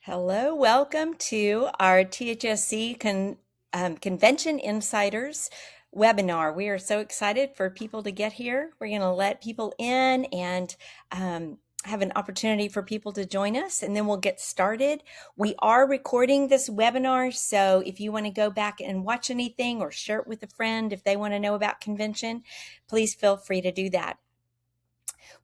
Hello, welcome to our THSC Convention Insiders webinar. We are so excited for people to get here. We're going to let people in and have an opportunity for people to join us, and then we'll get started. We are recording this webinar, so if you want to go back and watch anything or share it with a friend if they want to know about convention, please feel free to do that.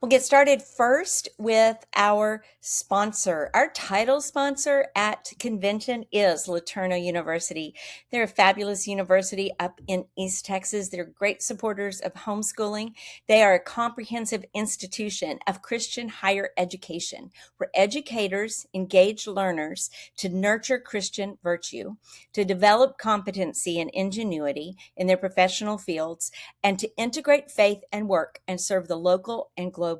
We'll get started first with our sponsor. Our title sponsor at convention is LeTourneau University. They're a fabulous university up in East Texas. They're great supporters of homeschooling. They are a comprehensive institution of Christian higher education, where educators engage learners to nurture Christian virtue, to develop competency and ingenuity in their professional fields, and to integrate faith and work and serve the local and global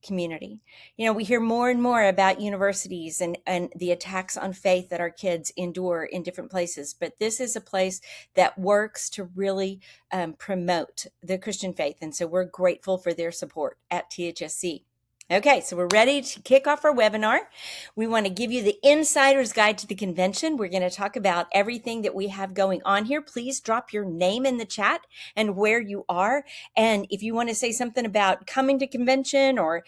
community. You know, we hear more and more about universities and the attacks on faith that our kids endure in different places, but this is a place that works to really promote the Christian faith, and so we're grateful for their support at THSC. Okay, so we're ready to kick off our webinar. We want to give you the insider's guide to the convention. We're going to talk about everything that we have going on here. Please drop your name in the chat and where you are. And if you want to say something about coming to convention or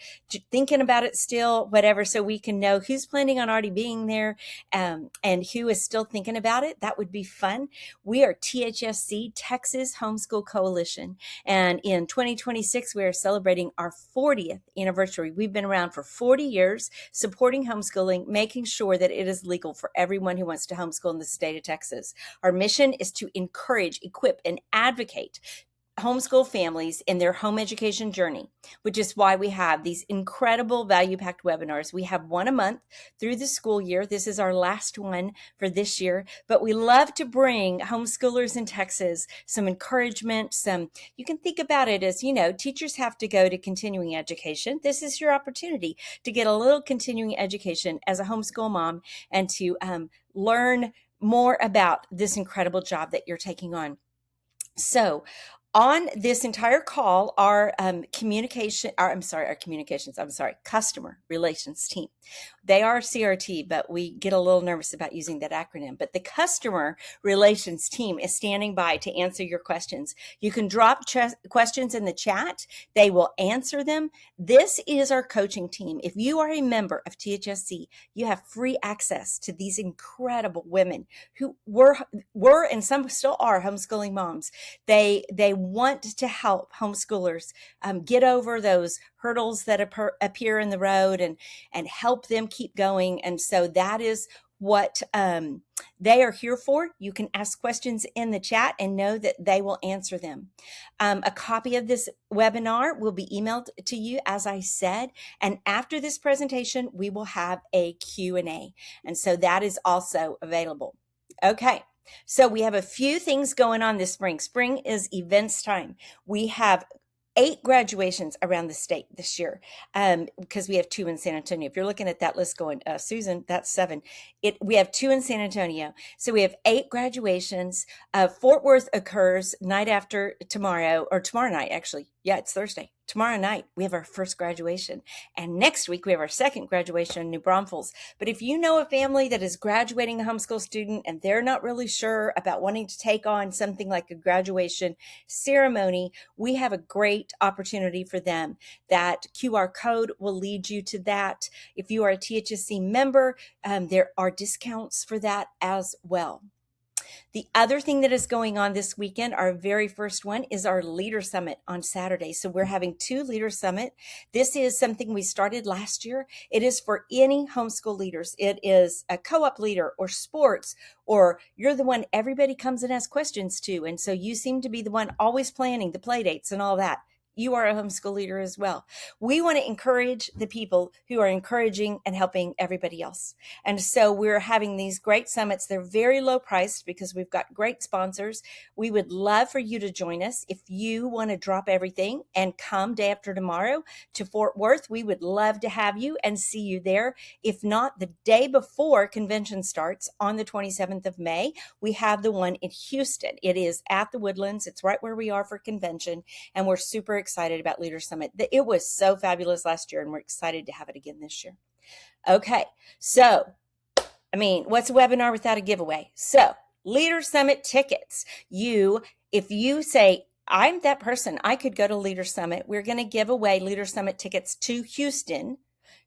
thinking about it still, whatever, so we can know who's planning on already being there and who is still thinking about it, that would be fun. We are THSC, Texas Homeschool Coalition. And in 2026, we are celebrating our 40th anniversary. We've been around for 40 years, supporting homeschooling, making sure that it is legal for everyone who wants to homeschool in the state of Texas. Our mission is to encourage, equip, and advocate homeschool families in their home education journey, which is why we have these incredible value-packed webinars. We have one a month through the school year. This is our last one for this year, but we love to bring homeschoolers in Texas some encouragement, you can think about it as, teachers have to go to continuing education. This is your opportunity to get a little continuing education as a homeschool mom and to learn more about this incredible job that you're taking on. So on this entire call, our customer relations team. They are CRT, but we get a little nervous about using that acronym. But the customer relations team is standing by to answer your questions. You can drop questions in the chat. They will answer them. This is our coaching team. If you are a member of THSC, you have free access to these incredible women who were and some still are homeschooling moms. They want to help homeschoolers get over those hurdles that appear in the road and help them keep going. And so that is what they are here for. You can ask questions in the chat and know that they will answer them. A copy of this webinar will be emailed to you, as I said, and after this presentation, we will have a Q&A. And so that is also available. Okay. So we have a few things going on this spring. Spring is events time. We have 8 graduations around the state this year because we have 2 in San Antonio. If you're looking at that list going, Susan, that's 7. We have 2 in San Antonio. So we have 8 graduations. Fort Worth occurs night after tomorrow, or tomorrow night, actually. Yeah, it's Thursday. Tomorrow night, we have our first graduation. And next week, we have our second graduation in New Braunfels. But if you know a family that is graduating a homeschool student and they're not really sure about wanting to take on something like a graduation ceremony, we have a great opportunity for them. That QR code will lead you to that. If you are a THSC member, there are discounts for that as well. The other thing that is going on this weekend, our very first one, is our Leader Summit on Saturday. So we're having 2 Leader Summit. This is something we started last year. It is for any homeschool leaders. It is a co-op leader or sports, or you're the one everybody comes and asks questions to. And so you seem to be the one always planning the play dates and all that. You are a homeschool leader as well. We want to encourage the people who are encouraging and helping everybody else. And so we're having these great summits. They're very low priced because we've got great sponsors. We would love for you to join us. If you want to drop everything and come day after tomorrow to Fort Worth, we would love to have you and see you there. If not, the day before convention starts on the 27th of May, we have the one in Houston. It is at the Woodlands. It's right where we are for convention. And we're super excited about Leader Summit. It was so fabulous last year, and we're excited to have it again this year. Okay, so I mean, what's a webinar without a giveaway? So, Leader Summit tickets. If you say, I'm that person, I could go to Leader Summit. We're going to give away Leader Summit tickets to Houston.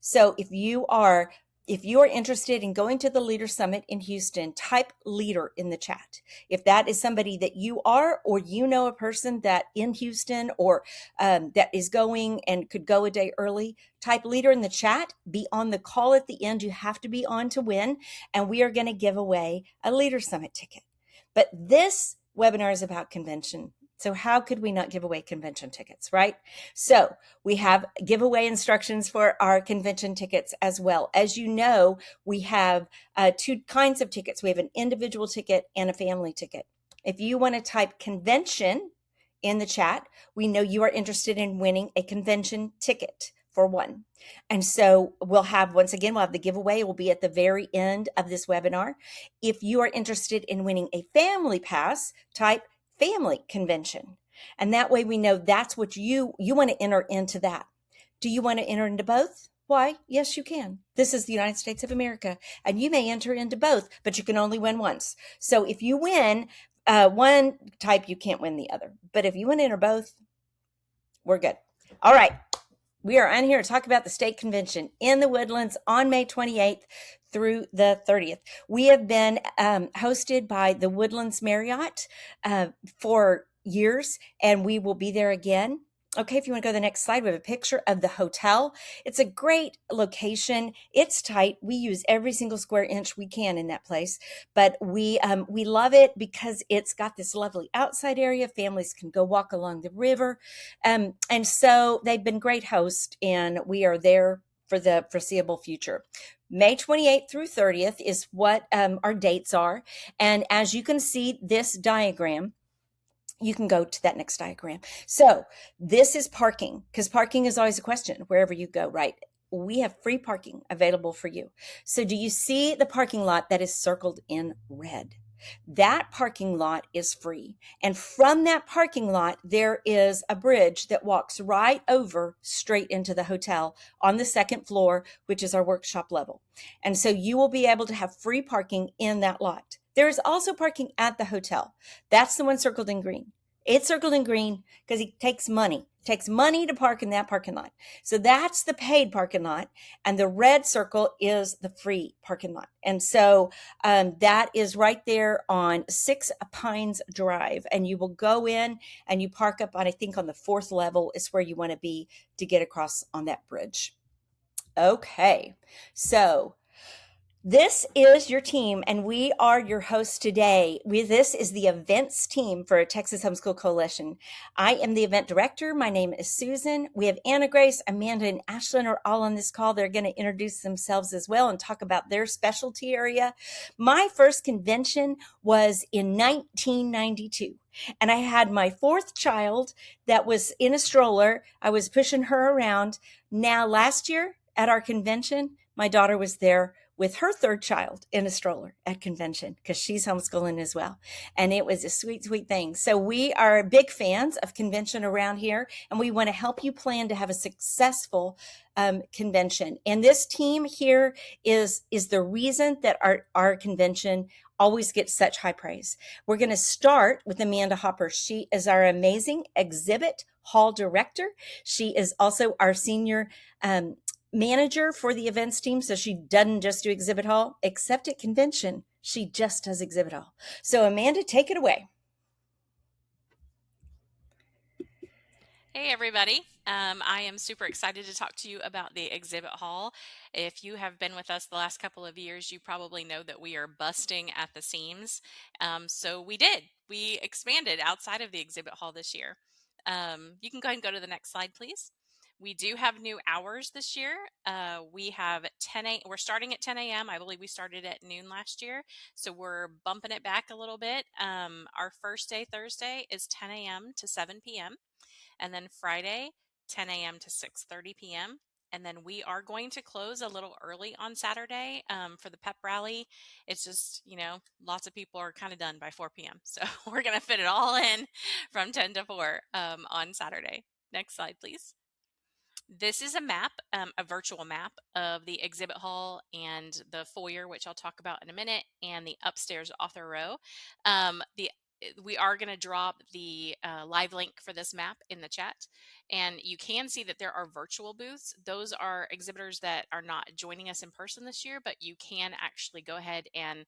So if you are interested in going to the Leader Summit in Houston, type leader in the chat. If that is somebody that you are, or you know a person that in Houston, or that is going and could go a day early, type leader in the chat. Be on the call at the end. You have to be on to win. And we are going to give away a Leader Summit ticket. But this webinar is about convention. So how could we not give away convention tickets, right? So we have giveaway instructions for our convention tickets as well. As you know, we have two kinds of tickets. We have an individual ticket and a family ticket. If you want to type convention in the chat, we know you are interested in winning a convention ticket for one. And so we'll have the giveaway. It will be at the very end of this webinar. If you are interested in winning a family pass, type family convention. And that way we know that's what you want to enter into that. Do you want to enter into both? Why? Yes, you can. This is the United States of America, and you may enter into both, but you can only win once. So if you win one type, you can't win the other. But if you want to enter both, we're good. All right. We are on here to talk about the state convention in the Woodlands on May 28th through the 30th. We have been hosted by the Woodlands Marriott for years, and we will be there again. Okay, if you want to go to the next slide, we have a picture of the hotel. It's a great location. It's tight. We use every single square inch we can in that place, but we love it because it's got this lovely outside area. Families can go walk along the river. And so they've been great hosts, and we are there for the foreseeable future. May 28th through 30th is what our dates are. And as you can see this diagram, you can go to that next diagram. So this is parking, because parking is always a question wherever you go, right? We have free parking available for you. So do you see the parking lot that is circled in red? That parking lot is free. And from that parking lot, there is a bridge that walks right over straight into the hotel on the second floor, which is our workshop level. And so you will be able to have free parking in that lot. There is also parking at the hotel. That's the one circled in green. It's circled in green because it takes money. It takes money to park in that parking lot. So that's the paid parking lot. And the red circle is the free parking lot. And so that is right there on 6 Pines Drive. And you will go in and you park up on, I think on the 4th level is where you want to be to get across on that bridge. Okay, so this is your team, and we are your hosts today. This is the events team for Texas Homeschool Coalition. I am the event director. My name is Susan. We have Anna Grace, Amanda, and Ashlyn are all on this call. They're going to introduce themselves as well and talk about their specialty area. My first convention was in 1992. And I had my 4th child that was in a stroller. I was pushing her around. Now, last year at our convention, my daughter was there with her 3rd child in a stroller at convention because she's homeschooling as well. And it was a sweet, sweet thing. So we are big fans of convention around here, and we want to help you plan to have a successful convention. And this team here is the reason that our convention always gets such high praise. We're going to start with Amanda Hopper. She is our amazing exhibit hall director. She is also our senior manager for the events team. So she doesn't just do exhibit hall, except at convention. She just does exhibit hall. So Amanda, take it away. Hey everybody, I am super excited to talk to you about the exhibit hall. If you have been with us the last couple of years, you probably know that we are busting at the seams. So we expanded outside of the exhibit hall this year. You can go ahead and go to the next slide, please. We do have new hours this year. We have we're starting at 10 a.m. I believe we started at noon last year. So we're bumping it back a little bit. Our first day, Thursday, is 10 a.m. to 7 p.m. And then Friday, 10 a.m. to 6:30 p.m. And then we are going to close a little early on Saturday for the pep rally. It's just, lots of people are kind of done by 4 p.m. So we're going to fit it all in from 10 to 4 on Saturday. Next slide, please. This is a map, a virtual map of the exhibit hall and the foyer, which I'll talk about in a minute, and the upstairs author row. We are going to drop the live link for this map in the chat, and you can see that there are virtual booths. Those are exhibitors that are not joining us in person this year, but you can actually go ahead and,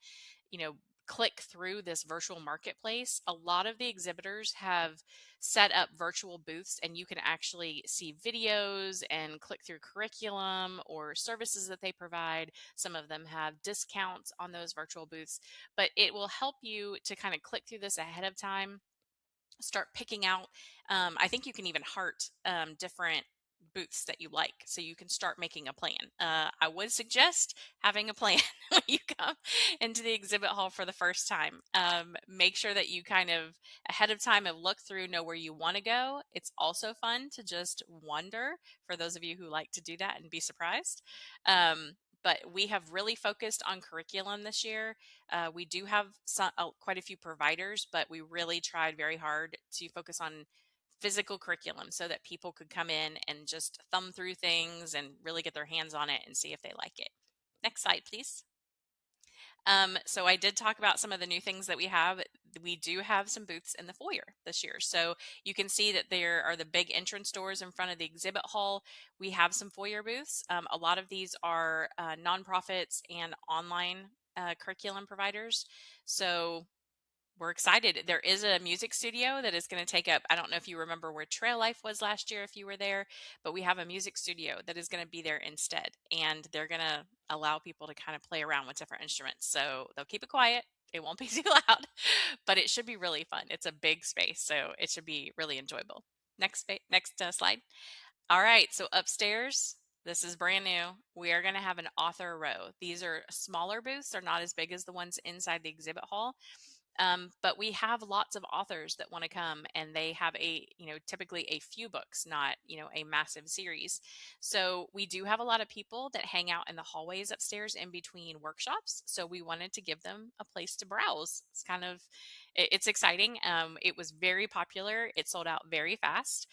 you know, click through this virtual marketplace. A lot of the exhibitors have set up virtual booths, and you can actually see videos and click through curriculum or services that they provide. Some of them have discounts on those virtual booths, but it will help you to kind of click through this ahead of time, start picking out. I think you can even heart different booths that you like, so you can start making a plan. I would suggest having a plan when you come into the exhibit hall for the first time. Make sure that you kind of ahead of time have looked through, know where you want to go. It's also fun to just wander, for those of you who like to do that and be surprised. But we have really focused on curriculum this year. We do have quite a few providers, but we really tried very hard to focus on physical curriculum so that people could come in and just thumb through things and really get their hands on it and see if they like it. Next slide, please. So I did talk about some of the new things that we have. We do have some booths in the foyer this year. So you can see that there are the big entrance doors in front of the exhibit hall. We have some foyer booths. A lot of these are nonprofits and online curriculum providers. So we're excited. There is a music studio that is going to take up, I don't know if you remember where Trail Life was last year, if you were there, but we have a music studio that is going to be there instead. And they're going to allow people to kind of play around with different instruments. So they'll keep it quiet. It won't be too loud, but it should be really fun. It's a big space, so it should be really enjoyable. Next slide. All right, so upstairs, this is brand new. We are going to have an author row. These are smaller booths. They're not as big as the ones inside the exhibit hall. But we have lots of authors that want to come, and they have typically a few books, not, a massive series. So we do have a lot of people that hang out in the hallways upstairs in between workshops. So we wanted to give them a place to browse. It's exciting. It was very popular. It sold out very fast.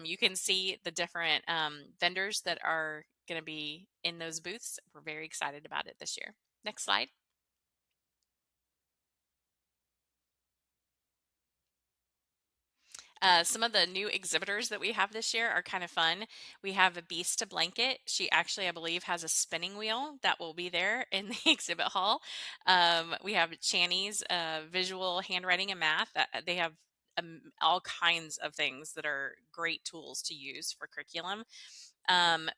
You can see the different vendors that are going to be in those booths. We're very excited about it this year. Next slide. Some of the new exhibitors that we have this year are kind of fun. We have a Beast to Blanket. She actually, I believe, has a spinning wheel that will be there in the exhibit hall. We have Channy's visual handwriting and math. They have all kinds of things that are great tools to use for curriculum.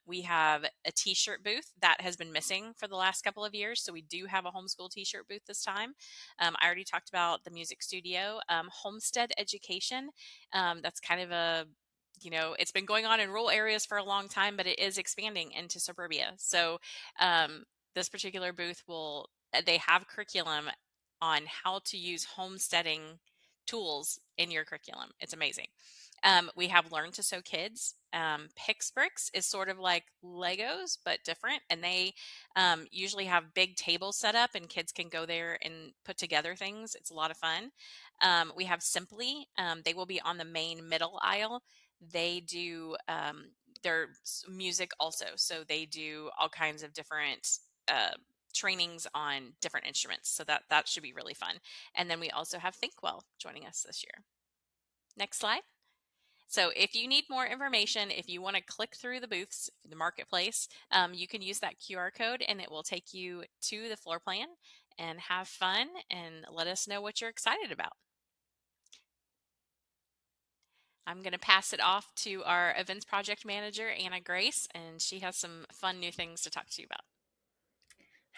We have a t-shirt booth that has been missing for the last couple of years. So we do have a homeschool t-shirt booth this time. I already talked about the music studio. Homestead education. That's kind of it's been going on in rural areas for a long time, but it is expanding into suburbia. So this particular booth they have curriculum on how to use homesteading tools in your curriculum. It's amazing. We have Learn to Sew Kids. Pix Bricks is sort of like Legos, but different. And they usually have big tables set up, and kids can go there and put together things. It's a lot of fun. We have Simply. They will be on the main middle aisle. They do their music also. So they do all kinds of different trainings on different instruments. So that should be really fun. And then we also have Thinkwell joining us this year. Next slide. So if you need more information, if you want to click through the booths, the marketplace, you can use that QR code, and it will take you to the floor plan, and have fun and let us know what you're excited about. I'm going to pass it off to our events project manager, Anna Grace, and she has some fun new things to talk to you about.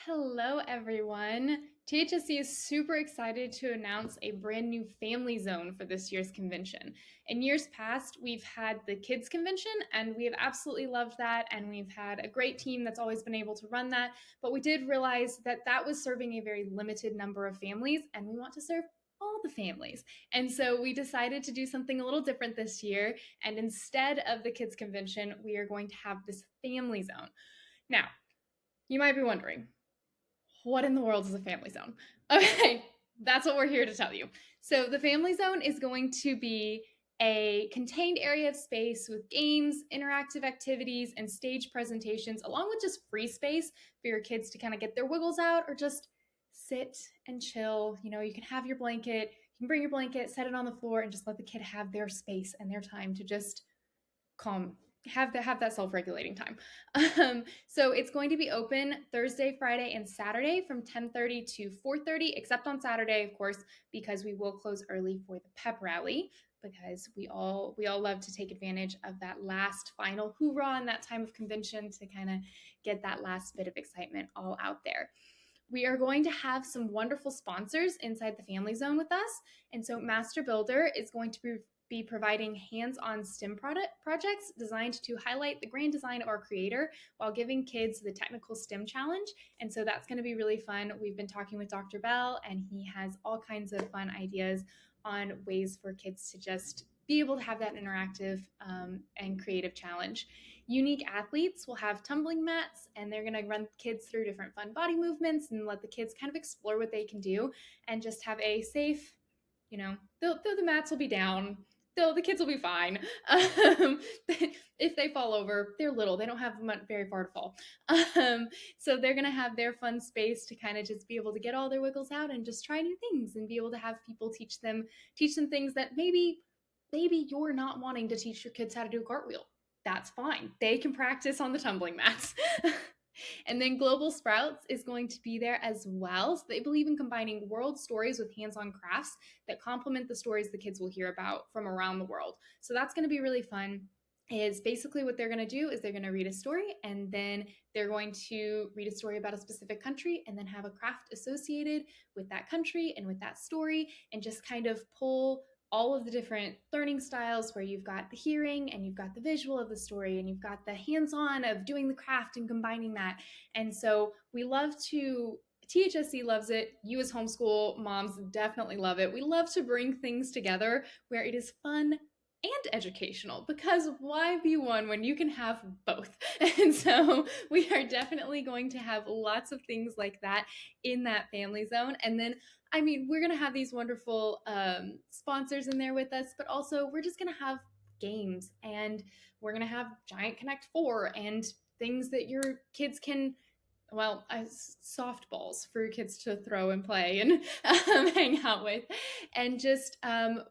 Hello, everyone. THSC is super excited to announce a brand new family zone for this year's convention. In years past, we've had the kids convention, and we have absolutely loved that, and we've had a great team that's always been able to run that, but we did realize that that was serving a very limited number of families, and we want to serve all the families. And so we decided to do something a little different this year, and instead of the kids convention, we are going to have this family zone. Now, you might be wondering, what in the world is a family zone? Okay, that's what we're here to tell you. So the family zone is going to be a contained area of space with games, interactive activities, and stage presentations, along with just free space for your kids to kind of get their wiggles out or just sit and chill. You know, you can have your blanket, you can bring your blanket, set it on the floor, and just let the kid have their space and their time to just calm, have that self-regulating time. So it's going to be open Thursday, Friday, and Saturday from 10:30 to 4:30, except on Saturday, of course, because we will close early for the pep rally, because we all love to take advantage of that last final hoorah in that time of convention to kind of get that last bit of excitement all out there. We are going to have some wonderful sponsors inside the Family Zone with us. And so Master Builder is going to be providing hands-on STEM projects designed to highlight the grand design of our creator while giving kids the technical STEM challenge. And so that's going to be really fun. We've been talking with Dr. Bell, and he has all kinds of fun ideas on ways for kids to just be able to have that interactive and creative challenge. Unique athletes will have tumbling mats, and they're going to run kids through different fun body movements and let the kids kind of explore what they can do and just have a safe, you know, though the mats will be down, though the kids will be fine. If they fall over, they're little, they don't have very far to fall. So they're going to have their fun space to kind of just be able to get all their wiggles out and just try new things and be able to have people teach them things that maybe you're not wanting to teach your kids how to do a cartwheel. That's fine. They can practice on the tumbling mats. And then Global Sprouts is going to be there as well. So they believe in combining world stories with hands-on crafts that complement the stories the kids will hear about from around the world. So that's going to be really fun. Is basically what they're going to do is they're going to read a story, and then they're going to read a story about a specific country and then have a craft associated with that country and with that story, and just kind of pull all of the different learning styles where you've got the hearing and you've got the visual of the story and you've got the hands-on of doing the craft and combining that. And so THSC loves it. You as homeschool moms definitely love it. We love to bring things together where it is fun and educational, because why be one when you can have both? And so we are definitely going to have lots of things like that in that family zone. And then I mean, we're going to have these wonderful sponsors in there with us, but also we're just going to have games, and we're going to have Giant Connect 4 and things that your kids can, softballs for your kids to throw and play and hang out with, and just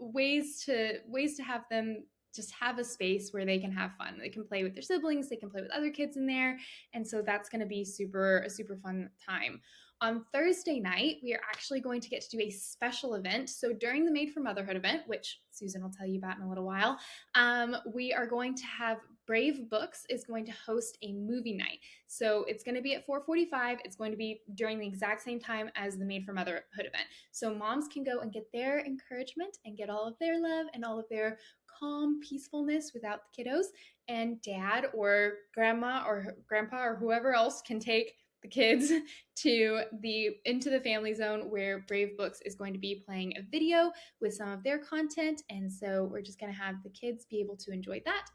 ways to have them just have a space where they can have fun. They can play with their siblings, they can play with other kids in there, and so that's going to be a super fun time. On Thursday night, we are actually going to get to do a special event. So during the Made for Motherhood event, which Susan will tell you about in a little while, we are going to have Brave Books is going to host a movie night. So it's going to be at 4:45. It's going to be during the exact same time as the Made for Motherhood event. So moms can go and get their encouragement and get all of their love and all of their calm peacefulness without the kiddos. And dad or grandma or grandpa or whoever else can take the kids into the family zone, where Brave Books is going to be playing a video with some of their content. And so we're just going to have the kids be able to enjoy that.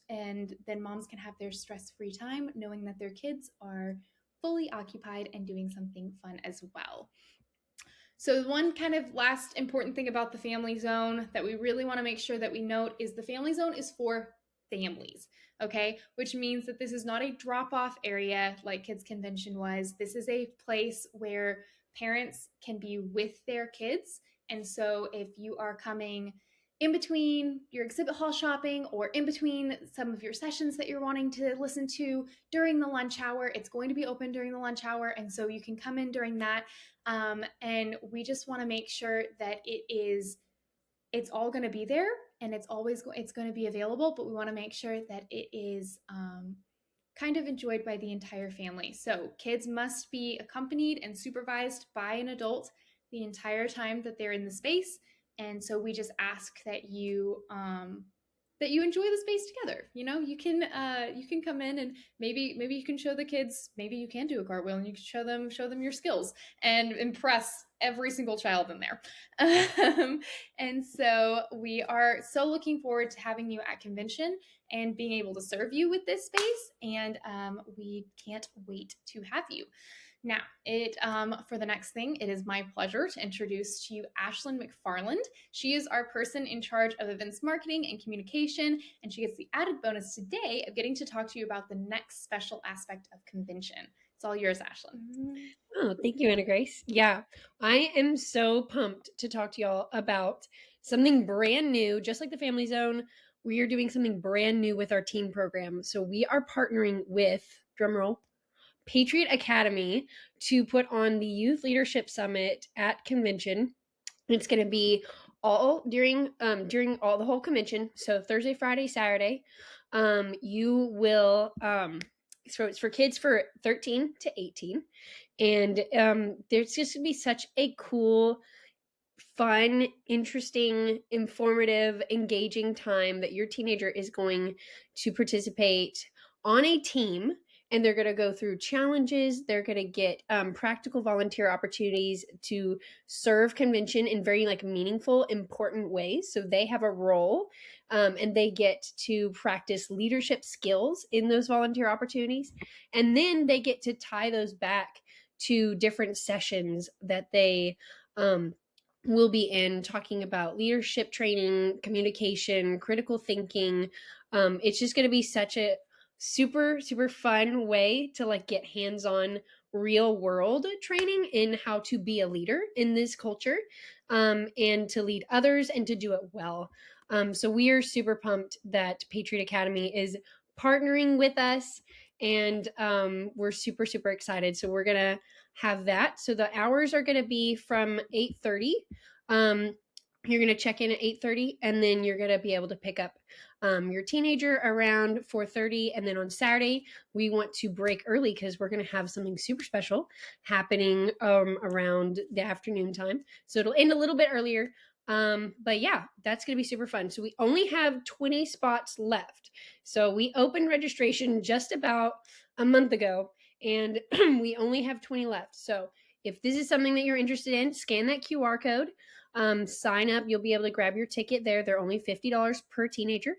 And then moms can have their stress-free time knowing that their kids are fully occupied and doing something fun as well. So one kind of last important thing about the family zone that we really want to make sure that we note is the family zone is for families, okay? Which means that this is not a drop-off area like Kids Convention was. This is a place where parents can be with their kids. And so if you are coming in between your exhibit hall shopping or in between some of your sessions that you're wanting to listen to during the lunch hour, it's going to be open during the lunch hour. And so you can come in during that. And we just want to make sure that it's all going to be there, and it's going to be available, but we want to make sure that it is kind of enjoyed by the entire family. So kids must be accompanied and supervised by an adult the entire time that they're in the space. And so we just ask that you enjoy the space together. You know, you can come in and maybe you can show the kids, maybe you can do a cartwheel and you can show them your skills and impress every single child in there. And so we are so looking forward to having you at convention and being able to serve you with this space. And we can't wait to have you. Now, for the next thing, it is my pleasure to introduce to you Ashlyn McFarland. She is our person in charge of events marketing and communication, and she gets the added bonus today of getting to talk to you about the next special aspect of convention. It's all yours, Ashlyn. Oh, thank you, Anna Grace. Yeah, I am so pumped to talk to y'all about something brand new. Just like the Family Zone, we are doing something brand new with our teen program. So we are partnering with, drumroll, Patriot Academy to put on the Youth Leadership Summit at convention. It's going to be all during all the whole convention. So Thursday, Friday, Saturday. You will so it's for kids for 13 to 18. And there's just going to be such a cool, fun, interesting, informative, engaging time that your teenager is going to participate on a team, and they're going to go through challenges. They're going to get practical volunteer opportunities to serve convention in very meaningful, important ways. So they have a role, and they get to practice leadership skills in those volunteer opportunities. And then they get to tie those back to different sessions that they will be in, talking about leadership training, communication, critical thinking. It's just going to be such a super, super fun way to get hands-on real world training in how to be a leader in this culture, and to lead others and to do it well. So we are super pumped that Patriot Academy is partnering with us, and we're super, super excited. So we're going to have that. So the hours are going to be from 8:30. You're going to check in at 8:30, and then you're going to be able to pick up your teenager around 4:30. And then on Saturday, we want to break early because we're going to have something super special happening around the afternoon time. So it'll end a little bit earlier. But yeah, that's going to be super fun. So we only have 20 spots left. So we opened registration just about a month ago, and we only have 20 left. So if this is something that you're interested in, scan that QR code, sign up. You'll be able to grab your ticket there. They're only $50 per teenager.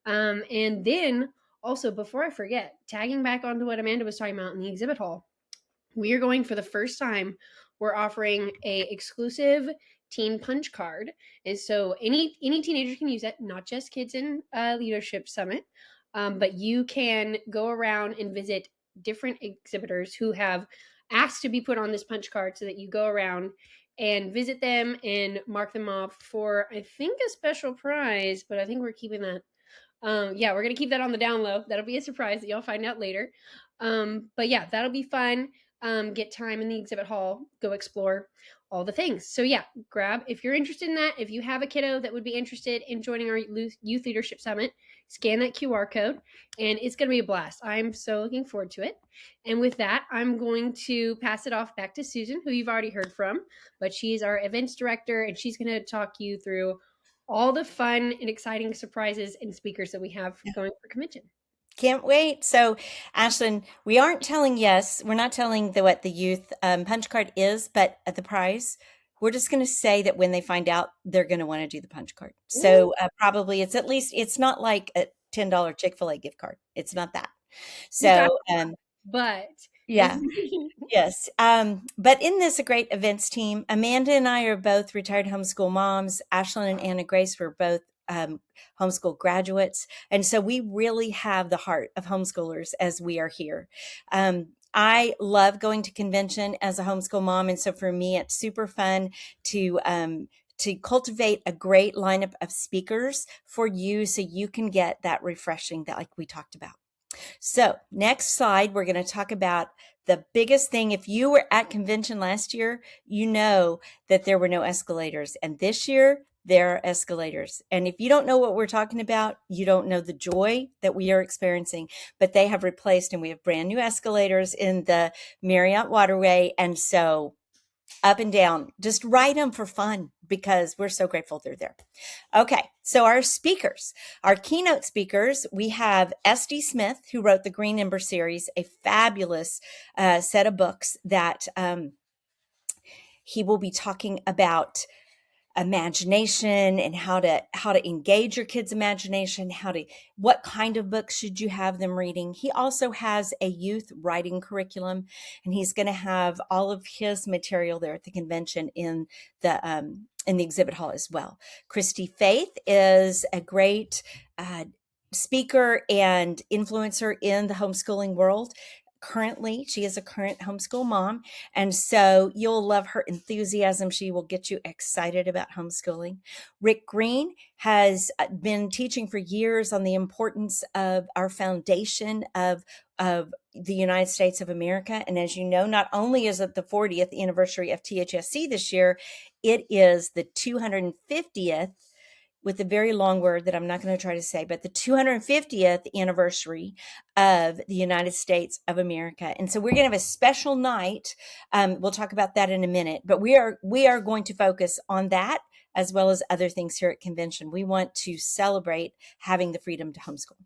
And then also, before I forget, tagging back onto what Amanda was talking about in the exhibit hall, we are going for the first time, we're offering a exclusive teen punch card. And so any teenager can use it, not just kids in Leadership Summit, but you can go around and visit different exhibitors who have asked to be put on this punch card, so that you go around and visit them and mark them off for, I think, a special prize, but I think we're keeping that. Yeah, we're going to keep that on the down low. That'll be a surprise that you'll find out later. But yeah, that'll be fun. Get time in the exhibit hall, go explore all the things. So yeah, grab, if you're interested in that, if you have a kiddo that would be interested in joining our Youth Leadership Summit, scan that QR code, and it's going to be a blast. I'm so looking forward to it. And with that, I'm going to pass it off back to Susan, who you've already heard from, but she's our events director, and she's going to talk you through all the fun and exciting surprises and speakers that we have going for convention. Can't wait. So, Ashlyn, we aren't telling we're not telling what the youth punch card is, but at the prize, we're just going to say that when they find out, they're going to want to do the punch card. So probably it's not like a $10 Chick-fil-A gift card. It's not that. So, but yeah. Yes. But isn't this a great events team? Amanda and I are both retired homeschool moms. Ashlyn and Anna Grace were both homeschool graduates. And so we really have the heart of homeschoolers as we are here. I love going to convention as a homeschool mom. And so for me, it's super fun to cultivate a great lineup of speakers for you, so you can get that refreshing that like we talked about. So next slide, we're going to talk about the biggest thing. If you were at convention last year, you know that there were no escalators. And this year, there are escalators. And if you don't know what we're talking about, you don't know the joy that we are experiencing. But they have replaced, and we have brand new escalators in the Marriott Waterway. And so up and down, just ride them for fun, because we're so grateful they're there. Okay, so our speakers, our keynote speakers, we have S.D. Smith, who wrote the Green Ember series, a fabulous set of books that He will be talking about imagination and how to engage your kids' imagination, what kind of books should you have them reading. He also has a youth writing curriculum, and he's going to have all of his material there at the convention in the exhibit hall as well. Christy Faith is a great speaker and influencer in the homeschooling world. Currently, she is a current homeschool mom, and so you'll love her enthusiasm. She will get you excited about homeschooling. Rick Green has been teaching for years on the importance of our foundation of the United States of America. And as you know, not only is it the 40th anniversary of THSC this year, it is the 250th, with a very long word that I'm not going to try to say, but the 250th anniversary of the United States of America. And so we're going to have a special night. We'll talk about that in a minute, but we are going to focus on that as well as other things here at convention. We want to celebrate having the freedom to homeschool.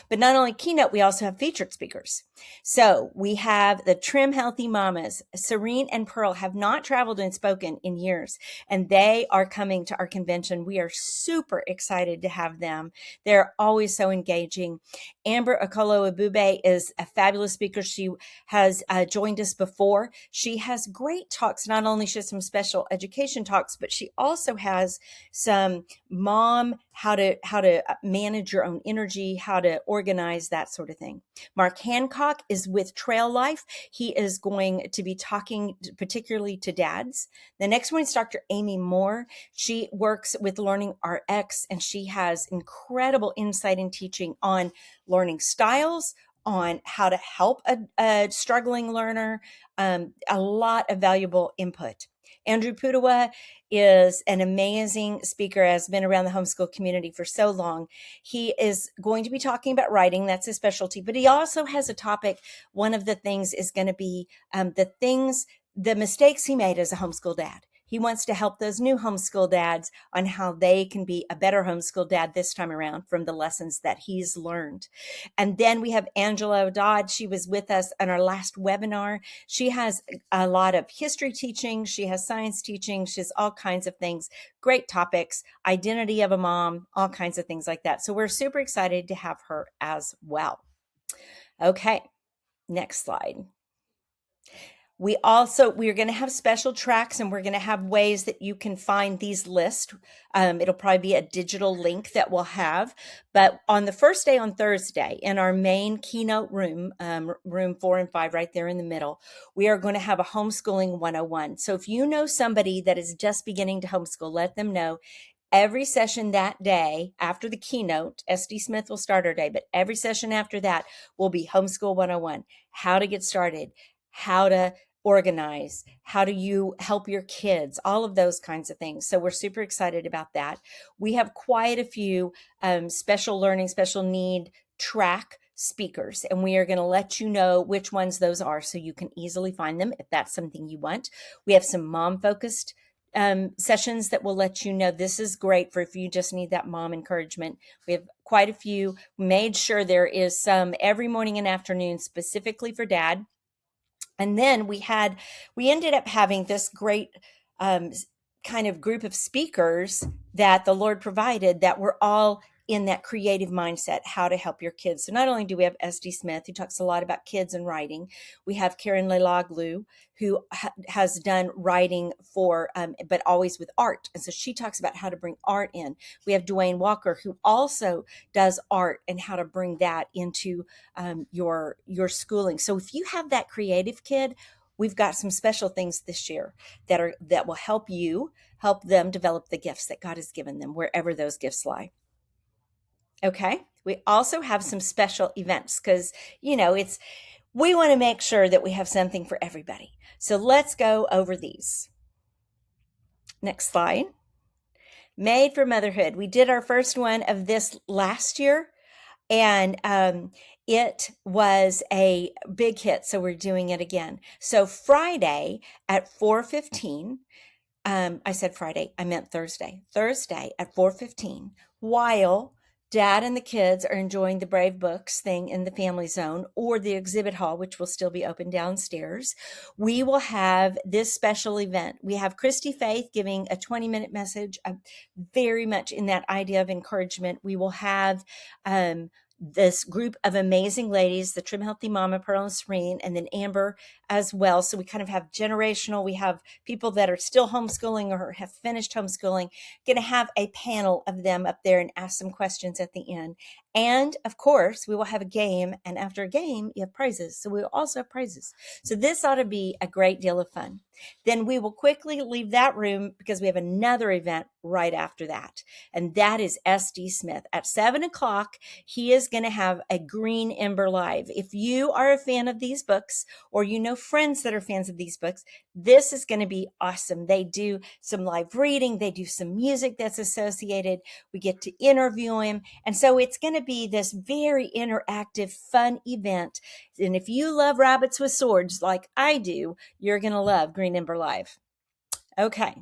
But not only Keynote, we also have featured speakers. So we have the Trim Healthy Mamas. Serene and Pearl have not traveled and spoken in years, and they are coming to our convention. We are super excited to have them. They're always so engaging. Amber Okolo Ebube is a fabulous speaker. She has joined us before. She has great talks. Not only she has some special education talks, but she also has some mom, how to manage your own energy, how to organize, that sort of thing. Mark Hancock is with Trail Life. He is going to be talking particularly to dads. The next one is Dr. Amy Moore. She works with Learning RX, and she has incredible insight and teaching on learning styles, on how to help a struggling learner, a lot of valuable input. Andrew Pudawa is an amazing speaker, has been around the homeschool community for so long. He is going to be talking about writing. That's his specialty, but he also has a topic. One of the things is going to be the mistakes he made as a homeschool dad. He wants to help those new homeschool dads on how they can be a better homeschool dad this time around from the lessons that he's learned. And then we have Angela O'Dodd. She was with us on our last webinar. She has a lot of history teaching. She has science teaching. She has all kinds of things, great topics, identity of a mom, all kinds of things like that. So we're super excited to have her as well. Next slide. We're going to have special tracks, and we're going to have ways that you can find these lists. It'll probably be a digital link that we'll have. But on the first day, on Thursday, in our main Keynote room, room 4 and 5, right there in the middle, we are going to have a homeschooling 101. So if you know somebody that is just beginning to homeschool, let them know. Every session that day after the Keynote, SD Smith will start our day, but every session after that will be Homeschool 101. How to get started, how to organize, how do you help your kids, all of those kinds of things. So we're super excited about that. We have quite a few special learning, special need track speakers, and we are going to let you know which ones those are so you can easily find them if that's something you want. We have some mom-focused sessions that will let you know this is great for if you just need that mom encouragement. We have quite a few. We made sure there is some every morning and afternoon specifically for dad. And then we ended up having this great kind of group of speakers that the Lord provided that were all in that creative mindset, how to help your kids. So not only do we have SD Smith, who talks a lot about kids and writing, we have Karen Lelaglu, who has done writing for, but always with art. And so she talks about how to bring art in. We have Dwayne Walker, who also does art and how to bring that into your schooling. So if you have that creative kid, we've got some special things this year that will help them develop the gifts that God has given them, wherever those gifts lie. Okay. We also have some special events because, we want to make sure that we have something for everybody. So let's go over these. Next slide. Made for Motherhood. We did our first one of this last year, and it was a big hit. So we're doing it again. So Friday at 4:15, I said Friday, I meant Thursday. Thursday at 4:15, while Dad and the kids are enjoying the Brave Books thing in the family zone or the exhibit hall, which will still be open downstairs. We will have this special event. We have Christy Faith giving a 20-minute message, very much in that idea of encouragement. We will have this group of amazing ladies, the Trim Healthy Mama, Pearl and Serene, and then Amber as well. So we kind of have generational. We have people that are still homeschooling or have finished homeschooling, going to have a panel of them up there and ask some questions at the end. And of course, we will have a game. And after a game, you have prizes. So we will also have prizes. So this ought to be a great deal of fun. Then we will quickly leave that room because we have another event right after that. And that is SD Smith at 7:00. He is going to have a Green Ember Live. If you are a fan of these books or you know friends that are fans of these books, this is going to be awesome. They do some live reading. They do some music that's associated. We get to interview him. And so it's going to be this very interactive, fun event. And if you love rabbits with swords like I do, you're going to love Green Ember Live. Okay.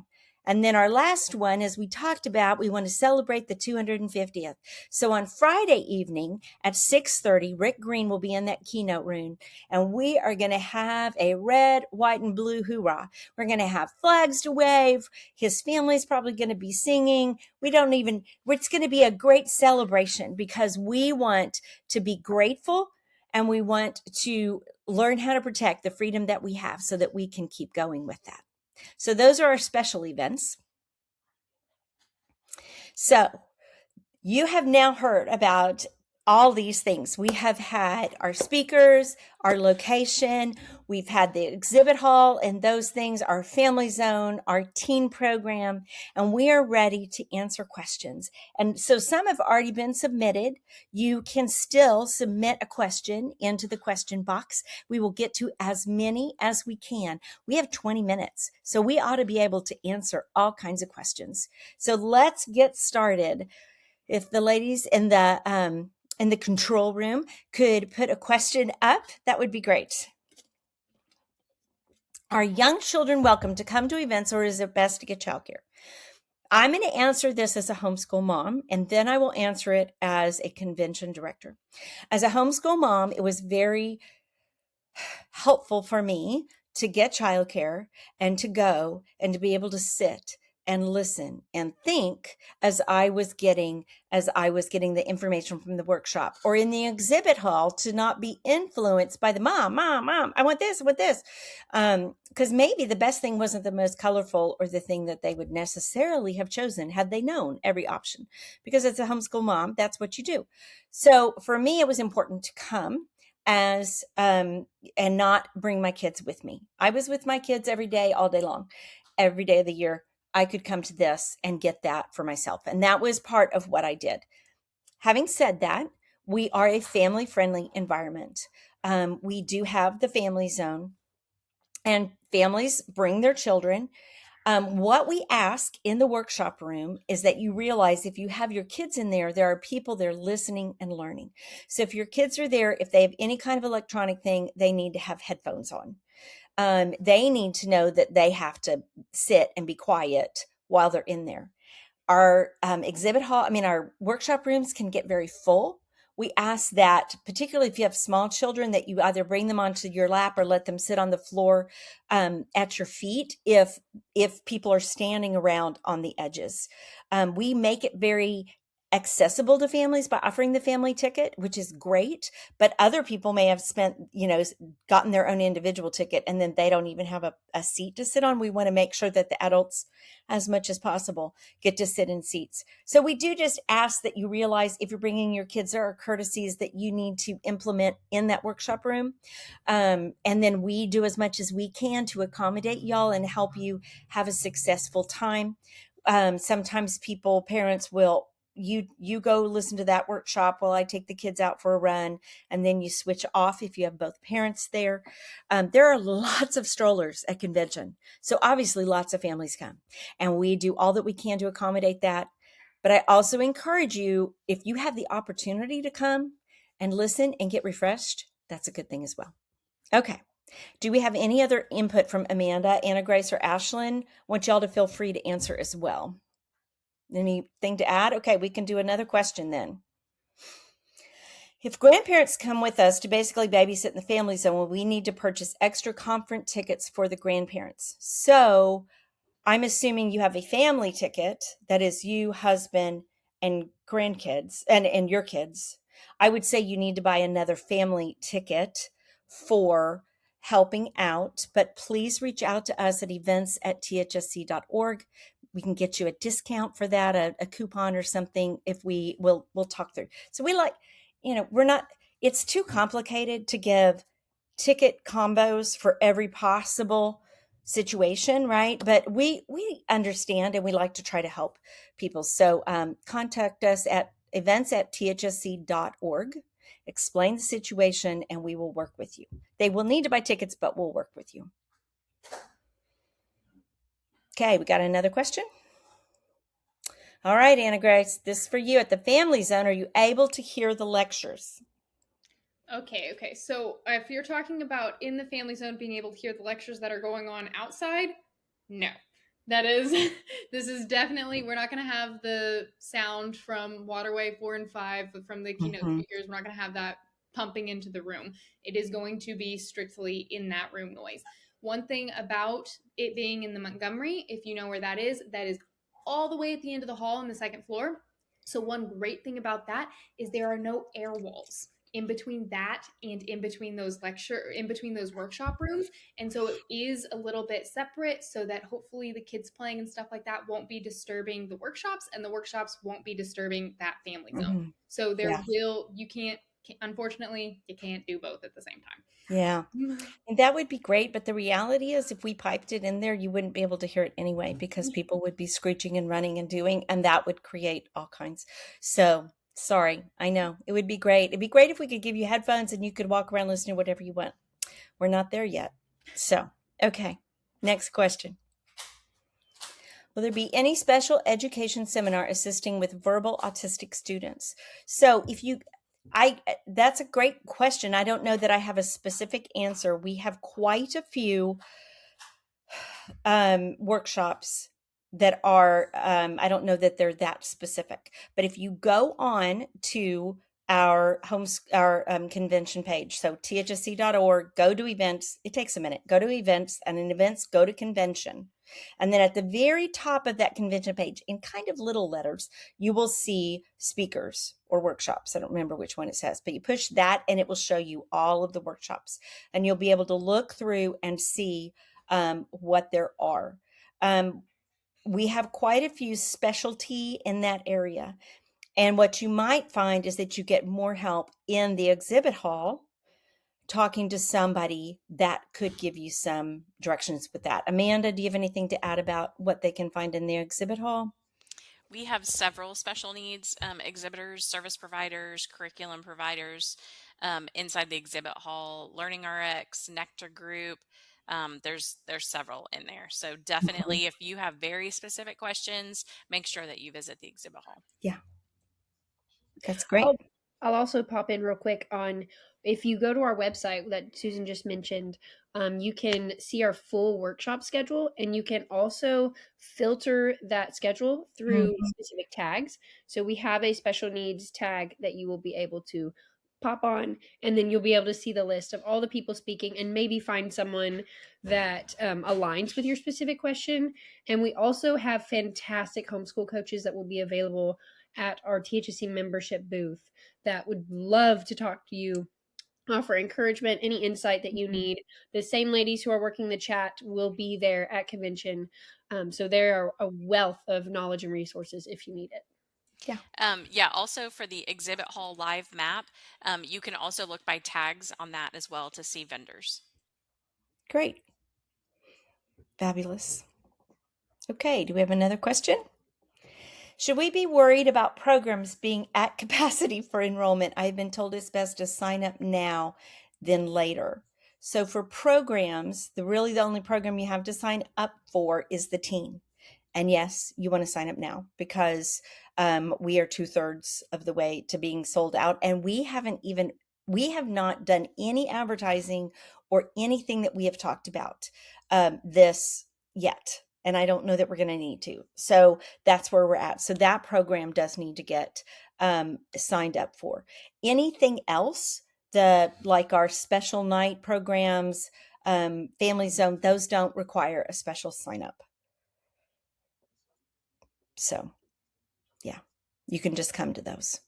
And then our last one, as we talked about, we want to celebrate the 250th. So on Friday evening at 6:30, Rick Green will be in that keynote room, and we are going to have a red, white, and blue hoorah. We're going to have flags to wave. His family's probably going to be singing. It's going to be a great celebration because we want to be grateful and we want to learn how to protect the freedom that we have so that we can keep going with that. So those are our special events. So you have now heard about all these things. We have had our speakers, our location, we've had the exhibit hall and those things, our family zone, our teen program, and we are ready to answer questions. And so some have already been submitted. You can still submit a question into the question box. We will get to as many as we can. We have 20 minutes, so we ought to be able to answer all kinds of questions. So let's get started. If the ladies in the control room could put a question up, that would be great. Are young children welcome to come to events, or is it best to get childcare? I'm going to answer this as a homeschool mom, and then I will answer it as a convention director. As a homeschool mom, it was very helpful for me to get childcare and to go and to be able to sit and listen and think as I was getting the information from the workshop, or in the exhibit hall, to not be influenced by the mom, I want this. Because maybe the best thing wasn't the most colorful or the thing that they would necessarily have chosen had they known every option. Because as a homeschool mom, that's what you do. So for me, it was important to come and not bring my kids with me. I was with my kids every day, all day long, every day of the year. I could come to this and get that for myself. And that was part of what I did. Having said that, we are a family-friendly environment. We do have the family zone, and families bring their children. What we ask in the workshop room is that you realize if you have your kids in there, there are people there listening and learning. So if your kids are there, if they have any kind of electronic thing, they need to have headphones on. They need to know that they have to sit and be quiet while they're in there. Our exhibit hall, our workshop rooms can get very full. We ask that, particularly if you have small children, that you either bring them onto your lap or let them sit on the floor at your feet if people are standing around on the edges. We make it very accessible to families by offering the family ticket, which is great, but other people may have gotten their own individual ticket and then they don't even have a seat to sit on. We want to make sure that the adults, as much as possible, get to sit in seats. So we do just ask that you realize if you're bringing your kids, there are courtesies that you need to implement in that workshop room. And then we do as much as we can to accommodate y'all and help you have a successful time. Sometimes parents will, you go listen to that workshop while I take the kids out for a run, and then you switch off if you have both parents there. There are lots of strollers at convention, so obviously lots of families come, and we do all that we can to accommodate that. But I also encourage you, if you have the opportunity to come and listen and get refreshed, that's a good thing as well. Okay. Do we have any other input from Amanda, Anna Grace, or Ashlyn? I want y'all to feel free to answer as well. Anything to add? Okay, we can do another question then. If grandparents come with us to basically babysit in the family zone, we need to purchase extra conference tickets for the grandparents. So I'm assuming you have a family ticket, that is you, husband, and grandkids, and your kids. I would say you need to buy another family ticket for helping out, but please reach out to us at events@thsc.org. We can get you a discount for that, a coupon or something, if we'll talk through. So we like, we're not, it's too complicated to give ticket combos for every possible situation, right? But we understand, and we like to try to help people. So contact us at events@thsc.org, explain the situation, and we will work with you. They will need to buy tickets, but we'll work with you. Okay, we got another question. All right, Anna Grace, this is for you. At the family zone, are you able to hear the lectures? Okay. So if you're talking about in the family zone being able to hear the lectures that are going on outside, no. This is definitely, we're not going to have the sound from Waterway 4 and 5 from the keynote speakers. We're not going to have that pumping into the room. It is going to be strictly in that room noise. One thing about it being in the Montgomery, if you know where that is all the way at the end of the hall on the second floor. So one great thing about that is there are no air walls in between that and in between those workshop rooms. And so it is a little bit separate so that hopefully the kids playing and stuff like that won't be disturbing the workshops, and the workshops won't be disturbing that family zone. So unfortunately, you can't do both at the same time. Yeah. And that would be great. But the reality is, if we piped it in there, you wouldn't be able to hear it anyway, because people would be screeching and running and doing, and that would create all kinds. So sorry, I know it would be great. It'd be great if we could give you headphones and you could walk around listening to whatever you want. We're not there yet. So, okay. Next question. Will there be any special education seminar assisting with verbal autistic students? So that's a great question. I don't know that I have a specific answer. We have quite a few workshops that are, I don't know that they're that specific, but if you go on to our convention page, so thsc.org, go to events, it takes a minute, go to events, and in events, go to convention. And then at the very top of that convention page, in kind of little letters, you will see speakers or workshops. I don't remember which one it says, but you push that and it will show you all of the workshops, and you'll be able to look through and see what there are. We have quite a few specialty in that area. And what you might find is that you get more help in the exhibit hall, talking to somebody that could give you some directions with that. Amanda, do you have anything to add about what they can find in the exhibit hall? We have several special needs exhibitors, service providers, curriculum providers inside the exhibit hall, Learning RX, Nectar Group. There's several in there. So definitely, if you have very specific questions, make sure that you visit the exhibit hall. Yeah. That's great. I'll also pop in real quick on, if you go to our website that Susan just mentioned, you can see our full workshop schedule, and you can also filter that schedule through specific tags. So we have a special needs tag that you will be able to pop on, and then you'll be able to see the list of all the people speaking and maybe find someone that aligns with your specific question. And we also have fantastic homeschool coaches that will be available at our THSC membership booth that would love to talk to you, offer encouragement, any insight that you need. The same ladies who are working the chat will be there at convention. So there are a wealth of knowledge and resources if you need it. Yeah. Also for the exhibit hall live map, you can also look by tags on that as well to see vendors. Great. Fabulous. Okay. Do we have another question? Should we be worried about programs being at capacity for enrollment? I've been told it's best to sign up now than later. So for programs, the only program you have to sign up for is the team. And yes, you want to sign up now, because we are 2/3 of the way to being sold out. And we have not done any advertising or anything that we have talked about this yet. And I don't know that we're going to need to. So that's where we're at. So that program does need to get signed up for. Anything else, like our special night programs, Family Zone, those don't require a special sign up. So yeah, you can just come to those.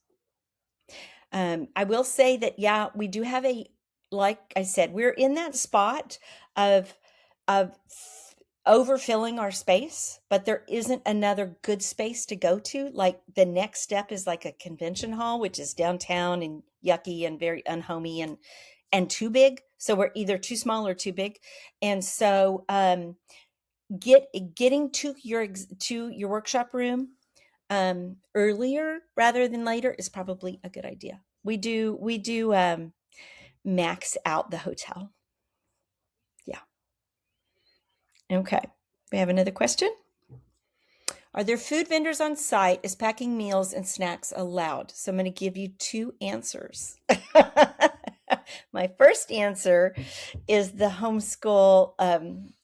I will say that, yeah, we do have like I said, we're in that spot of overfilling our space, but there isn't another good space to go to. Like the next step is like a convention hall, which is downtown and yucky and very unhomey and too big. So we're either too small or too big. And so getting to your workshop room earlier rather than later is probably a good idea. We do max out the hotel. Yeah. Okay. We have another question. Are there food vendors on site? Is packing meals and snacks allowed? So I'm going to give you two answers. My first answer is the homeschool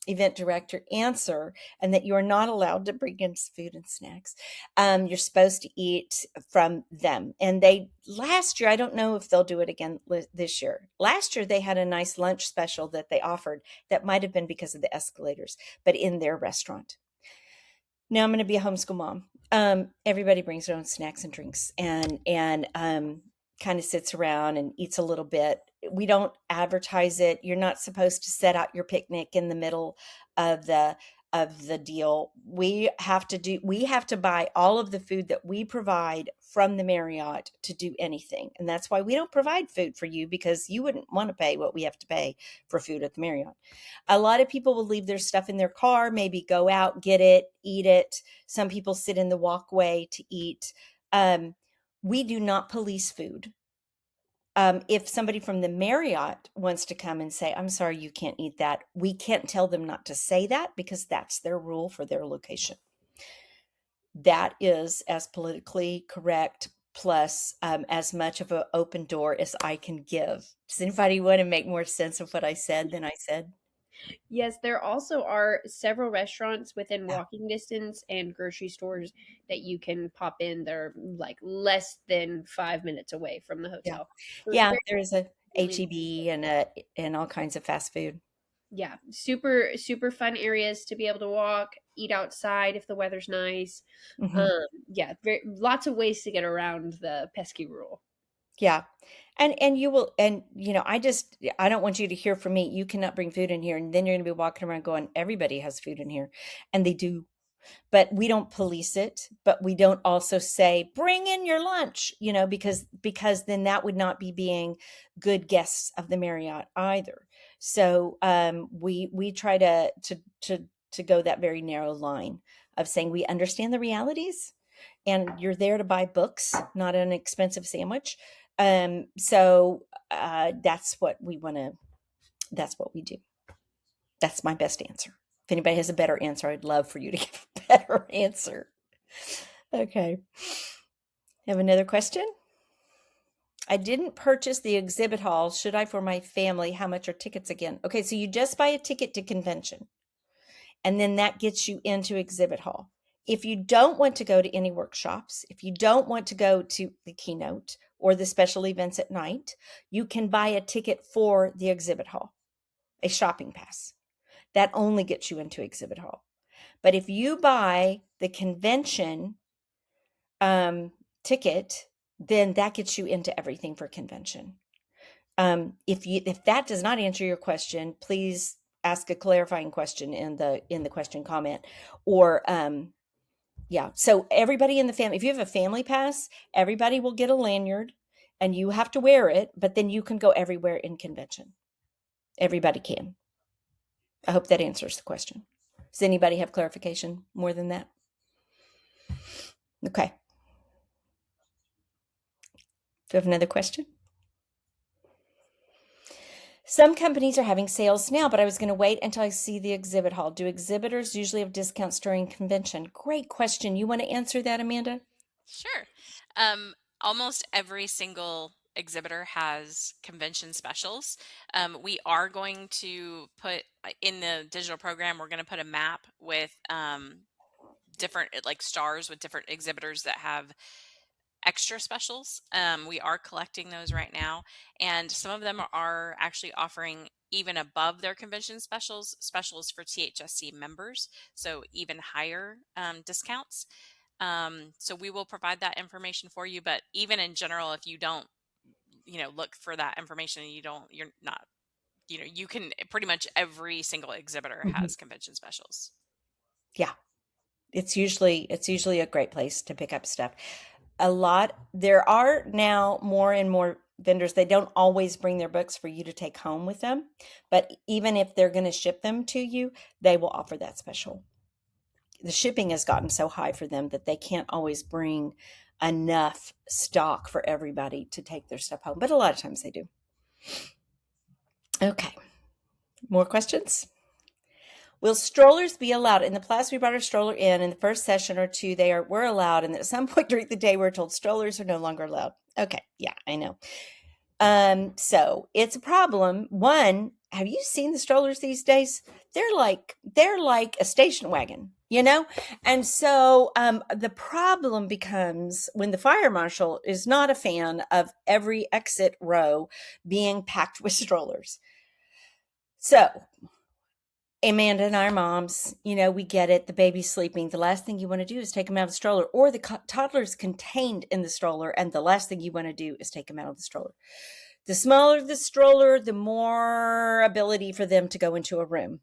event director answer, and that you are not allowed to bring in food and snacks. You're supposed to eat from them. And last year, I don't know if they'll do it again this year. Last year, they had a nice lunch special that they offered that might have been because of the escalators, but in their restaurant. Now I'm going to be a homeschool mom. Everybody brings their own snacks and drinks and kind of sits around and eats a little bit. We don't advertise it. You're not supposed to set out your picnic in the middle of the deal. We have to buy all of the food that we provide from the Marriott to do anything. And that's why we don't provide food for you, because you wouldn't want to pay what we have to pay for food at the Marriott. A lot of people will leave their stuff in their car, maybe go out, get it, eat it. Some people sit in the walkway to eat. We do not police food. If somebody from the Marriott wants to come and say, I'm sorry, you can't eat that, we can't tell them not to say that, because that's their rule for their location. That is as politically correct, plus as much of an open door as I can give. Does anybody want to make more sense of what I said than I said? Yes, there also are several restaurants within walking distance and grocery stores that you can pop in. They're like less than 5 minutes away from the hotel. So Yeah, there's a HEB and all kinds of fast food. Yeah, super, super fun areas to be able to walk, eat outside if the weather's nice. Yeah, lots of ways to get around the pesky rule. Yeah. And you will, and I don't want you to hear from me, you cannot bring food in here. And then you're going to be walking around going, everybody has food in here. And they do. But we don't police it, but we don't also say, bring in your lunch, because then that would not be being good guests of the Marriott either. So we try to go that very narrow line of saying we understand the realities, and you're there to buy books, not an expensive sandwich. So that's what we do. That's my best answer. If anybody has a better answer, I'd love for you to give a better answer. Okay. Have another question? I didn't purchase the exhibit hall. Should I for my family? How much are tickets again? Okay, so you just buy a ticket to convention, and then that gets you into exhibit hall. If you don't want to go to any workshops, if you don't want to go to the keynote or the special events at night, you can buy a ticket for the exhibit hall, a shopping pass. That only gets you into exhibit hall. But if you buy the convention ticket, then that gets you into everything for convention. If that does not answer your question, please ask a clarifying question in the question comment. Or yeah, so everybody in the family, if you have a family pass, everybody will get a lanyard and you have to wear it, but then you can go everywhere in convention. Everybody can. I hope that answers the question. Does anybody have clarification more than that? Okay. Do you have another question? Some companies are having sales now, but I was going to wait until I see the exhibit hall. Do exhibitors usually have discounts during convention? Great question. You want to answer that, Amanda? Sure. Almost every single exhibitor has convention specials. We are going to put in the digital program, we're going to put a map with different like stars with different exhibitors that have extra specials. We are collecting those right now, and some of them are actually offering even above their convention specials for THSC members, so even higher discounts. So we will provide that information for you, but even in general, if you don't, look for that information and you're not, you can pretty much every single exhibitor has convention specials. Yeah. It's usually a great place to pick up stuff. There are now more and more vendors. They don't always bring their books for you to take home with them, but even if they're going to ship them to you, they will offer that special. The shipping has gotten so high for them that they can't always bring enough stock for everybody to take their stuff home, but a lot of times they do. Okay. More questions? Will strollers be allowed? In the class, we brought our stroller in the first session or two, were allowed. And at some point during the day, we're told strollers are no longer allowed. Okay. Yeah, I know. So it's a problem. One, have you seen the strollers these days? They're like a station wagon, And so, the problem becomes when the fire marshal is not a fan of every exit row being packed with strollers. So Amanda and our moms, we get it. The baby's sleeping. The last thing you want to do is take him out of the stroller, or the toddler's contained in the stroller, and the last thing you want to do is take him out of the stroller. The smaller the stroller, the more ability for them to go into a room.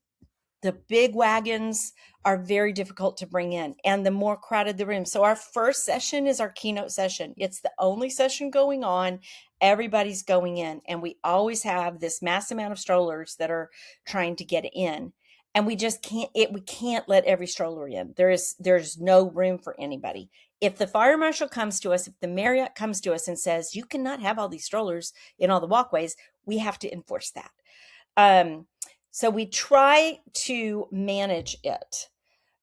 The big wagons are very difficult to bring in, and the more crowded the room. So our first session is our keynote session. It's the only session going on. Everybody's going in, and we always have this mass amount of strollers that are trying to get in. And we just can't let every stroller in. There's no room for anybody. If the fire marshal comes to us, if the Marriott comes to us and says, you cannot have all these strollers in all the walkways, we have to enforce that. So we try to manage it.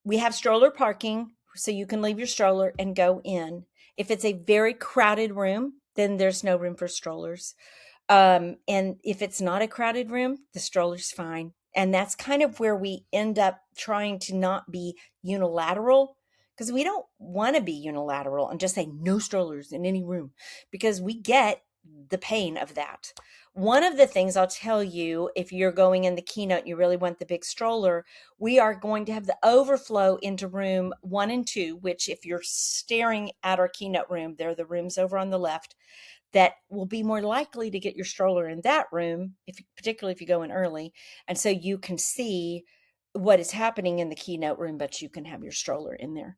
We have stroller parking, so you can leave your stroller and go in. If it's a very crowded room, then there's no room for strollers. And if it's not a crowded room, the stroller's fine. And that's kind of where we end up trying to not be unilateral, because we don't want to be unilateral and just say no strollers in any room, because we get the pain of that. One of the things I'll tell you, if you're going in the keynote, you really want the big stroller, we are going to have the overflow into room 1 and 2, which if you're staring at our keynote room, they're the rooms over on the left that will be more likely to get your stroller in that room, particularly if you go in early. And so you can see what is happening in the keynote room, but you can have your stroller in there.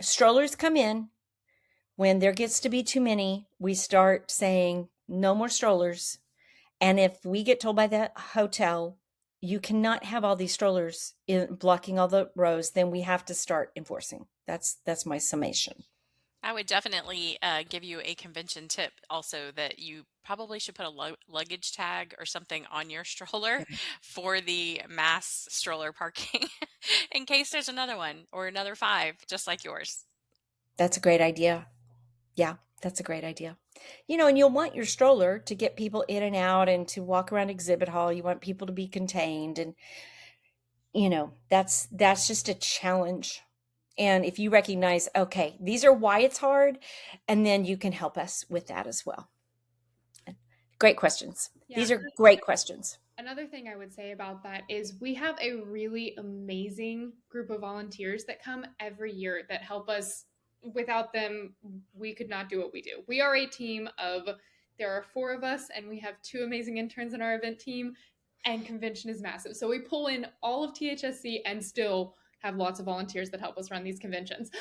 Strollers come in. When there gets to be too many, we start saying no more strollers. And if we get told by the hotel, you cannot have all these strollers blocking all the rows, then we have to start enforcing. That's my summation. I would definitely give you a convention tip also, that you probably should put a luggage tag or something on your stroller for the mass stroller parking in case there's another one or another 5 just like yours. That's a great idea. Yeah, that's a great idea. And you'll want your stroller to get people in and out and to walk around exhibit hall. You want people to be contained, and that's just a challenge. And if you recognize, okay, these are why it's hard, and then you can help us with that as well. Great questions. Yeah. These are great questions. Another thing I would say about that is we have a really amazing group of volunteers that come every year that help us. Without them, we could not do what we do. We are a team there are 4 of us, and we have 2 amazing interns in our event team, and convention is massive. So we pull in all of THSC and still have lots of volunteers that help us run these conventions.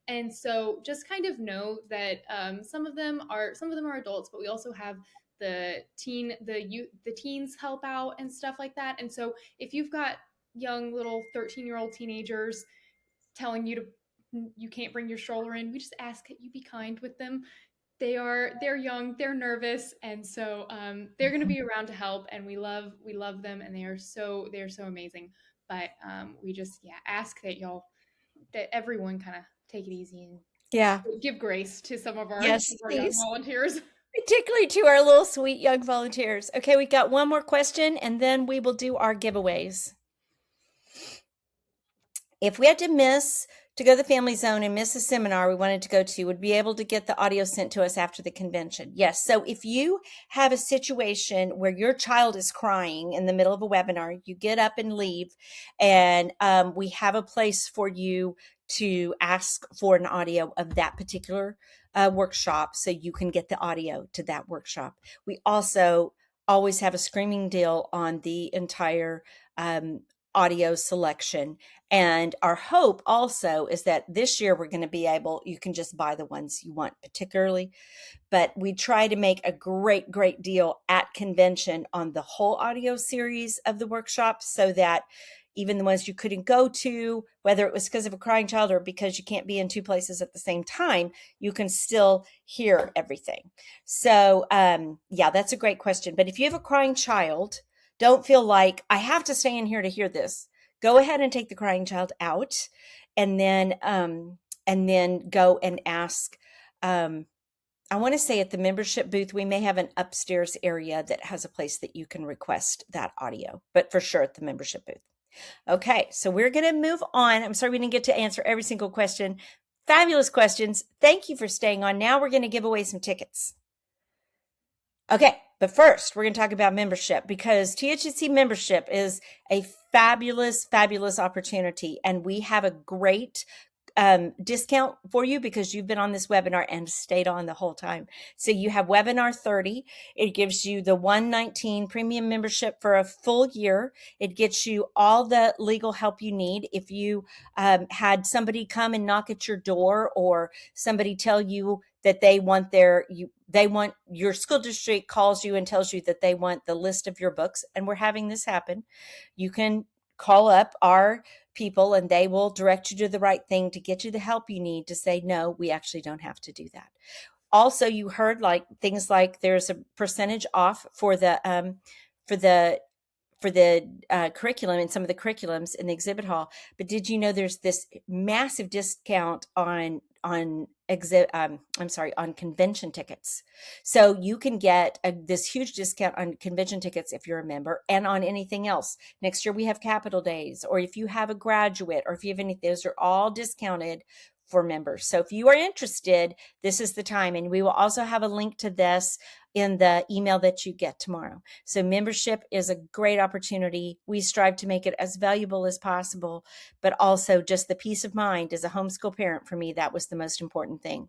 And so just kind of know that some of them are adults, but we also have the teens help out and stuff like that. And so if you've got young little 13-year-old teenagers telling you you can't bring your stroller in, we just ask that you be kind with them. They're young, they're nervous, and so they're going to be around to help, and we love them, and they're so amazing. But we just ask that everyone kind of take it easy and give grace to some of our young volunteers, particularly to our little sweet young volunteers. Okay, we got one more question, and then we will do our giveaways. If we had to miss to go to the Family Zone and miss a seminar we wanted to go to would be able to get the audio sent to us after the convention. Yes. So if you have a situation where your child is crying in the middle of a webinar, you get up and leave, and we have a place for you to ask for an audio of that particular workshop so you can get the audio to that workshop. We also always have a screaming deal on the entire audio selection. And our hope also is that this year we're going to be able, you can just buy the ones you want particularly, but we try to make a great, great deal at convention on the whole audio series of the workshop so that even the ones you couldn't go to, whether it was because of a crying child or because you can't be in two places at the same time, you can still hear everything. So yeah, that's a great question. But if you have a crying child, don't feel like I have to stay in here to hear this. Go ahead and take the crying child out, and then go and ask. I want to say at the membership booth, we may have an upstairs area that has a place that you can request that audio, but for sure at the membership booth. Okay, so we're going to move on. I'm sorry we didn't get to answer every single question. Fabulous questions. Thank you for staying on. Now we're going to give away some tickets. Okay, but first we're going to talk about membership, because THSC membership is a fabulous, fabulous opportunity. And we have a great discount for you because you've been on this webinar and stayed on the whole time. So you have webinar 30. It gives you the 119 premium membership for a full year. It gets you all the legal help you need. If you had somebody come and knock at your door, or somebody tell you that they want your school district calls you and tells you that they want the list of your books, and we're having this happen, you can call up our people and they will direct you to the right thing to get you the help you need to say, no, we actually don't have to do that. Also, you heard things like there's a percentage off for the curriculum and some of the curriculums in the exhibit hall. But did you know there's this massive discount on convention tickets? So you can get this huge discount on convention tickets if you're a member, and on anything else. Next year we have Capital Days, or if you have a graduate, or if you have any, those are all discounted for members. So if you are interested, this is the time. And we will also have a link to this in the email that you get tomorrow. So membership is a great opportunity. We strive to make it as valuable as possible, but also just the peace of mind as a homeschool parent. For me, that was the most important thing.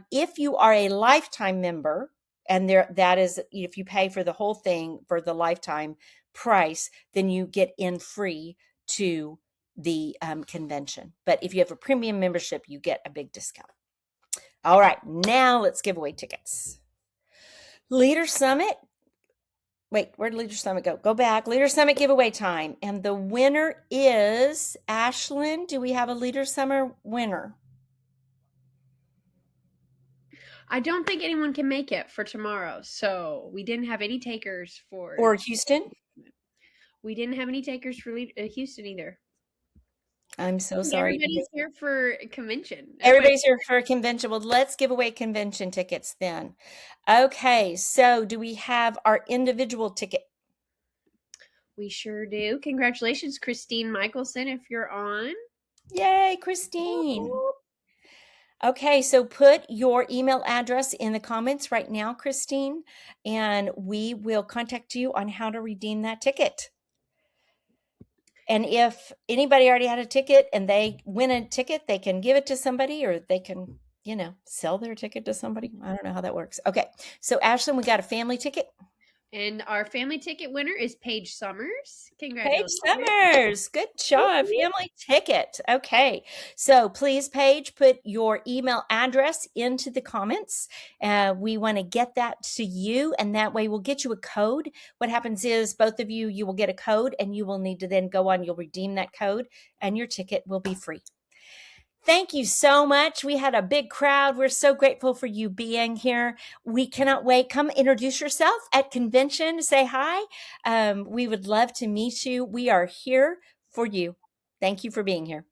If you are a lifetime member, and that is, if you pay for the whole thing for the lifetime price, then you get in free to the convention. But if you have a premium membership, you get a big discount. All right, now let's give away tickets. Leader Summit. Wait, where did Leader Summit go? Go back. Leader Summit giveaway time. And the winner is Ashlyn. Do we have a Leader Summit winner? I don't think anyone can make it for tomorrow. So we didn't have any takers for... Or Houston? We didn't have any takers for Houston either. I'm so sorry. Everybody's here for convention. Everybody's here for a convention. Well, let's give away convention tickets then. Okay, so do we have our individual ticket? We sure do. Congratulations, Christine Michelson, if you're on. Yay, Christine. Okay, so put your email address in the comments right now, Christine, and we will contact you on how to redeem that ticket. And if anybody already had a ticket and they win a ticket, they can give it to somebody, or they can, sell their ticket to somebody. I don't know how that works. Okay. So Ashlyn, we got a family ticket. And our family ticket winner is Paige Summers. Congratulations. Paige Summers. Good job. Family ticket. Okay. So please, Paige, put your email address into the comments. We want to get that to you, and that way we'll get you a code. What happens is both of you will get a code, and you will need to then go on. You'll redeem that code, and your ticket will be free. Thank you so much. We had a big crowd. We're so grateful for you being here. We cannot wait. Come introduce yourself at convention. Say hi. We would love to meet you. We are here for you. Thank you for being here.